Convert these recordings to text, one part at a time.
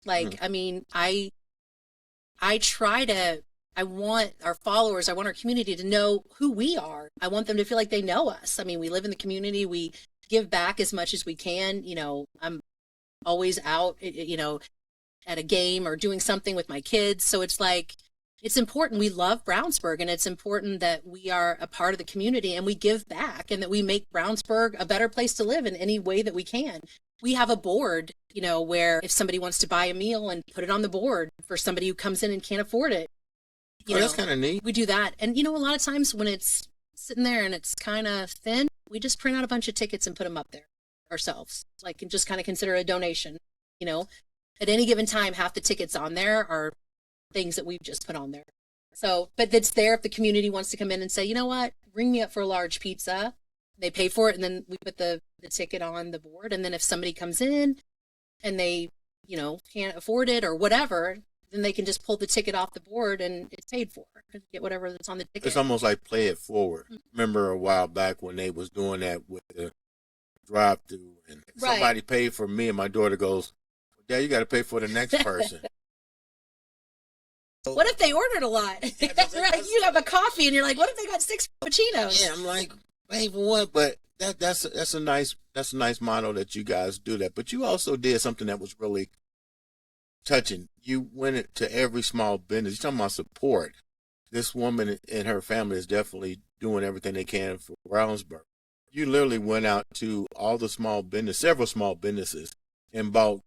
Like, I mean, I try to, I want our followers, I want our community to know who we are. I want them to feel like they know us. I mean, we live in the community, we give back as much as we can. You know, I'm always out, you know, at a game or doing something with my kids. So it's like, it's important. We love Brownsburg, and it's important that we are a part of the community and we give back, and that we make Brownsburg a better place to live in any way that we can. We have a board, you know, where if somebody wants to buy a meal and put it on the board for somebody who comes in and can't afford it, you know, that's kind of neat. We do that. And, you know, a lot of times when it's sitting there and it's kind of thin, we just print out a bunch of tickets and put them up there ourselves, like, and just kind of consider a donation. You know, at any given time, half the tickets on there are things that we've just put on there. So, but it's there if the community wants to come in and say, you know what, ring me up for a large pizza. They pay for it, and then we put the ticket on the board. And then if somebody comes in and they, you know, can't afford it or whatever, then they can just pull the ticket off the board and it's paid for. Get whatever that's on the ticket. It's almost like play it forward. Remember a while back when they was doing that with the drive-through, and somebody paid for me, and my daughter goes, Dad, you got to pay for the next person. What if they ordered a lot? Right? You have a coffee and you're like, what if they got 6 cappuccinos? Yeah, I'm like, pay for what? But that's a nice model that you guys do that. But you also did something that was really touching. You went to every small business. You're talking about support. This woman and her family is definitely doing everything they can for Brownsburg. You literally went out to all the several small businesses, and bought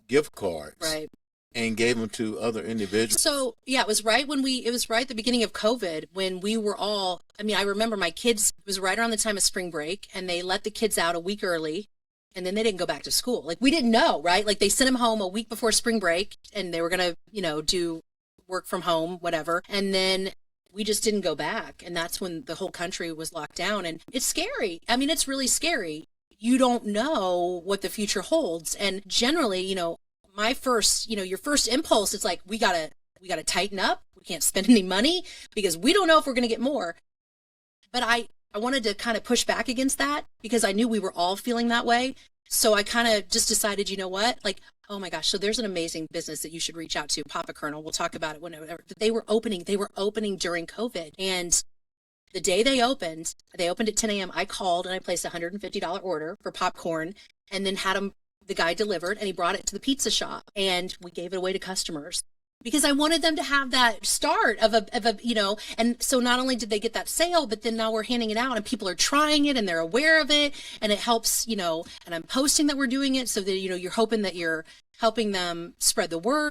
gift cards. Right. And gave them to other individuals. So yeah, it was right at the beginning of COVID when we were all, I mean, I remember my kids, it was right around the time of spring break, and they let the kids out a week early, and then they didn't go back to school. Like, we didn't know, right? Like, they sent them home a week before spring break, and they were going to, you know, do work from home, whatever. And then we just didn't go back. And that's when the whole country was locked down. And it's scary. I mean, it's really scary. You don't know what the future holds. And generally, you know, my first, you know, your first impulse is like, we gotta tighten up. We can't spend any money because we don't know if we're going to get more. But I wanted to kind of push back against that because I knew we were all feeling that way. So I kind of just decided, you know what, like, oh my gosh, so there's an amazing business that you should reach out to, Papa Kernel. We'll talk about it whenever. They were opening during COVID. And the day they opened at 10 a.m. I called and I placed a $150 order for popcorn, and then had the guy delivered, and he brought it to the pizza shop, and we gave it away to customers because I wanted them to have that start of a, you know, and so not only did they get that sale, but then now we're handing it out and people are trying it and they're aware of it, and it helps, you know, and I'm posting that we're doing it so that, you know, you're hoping that you're helping them spread the word.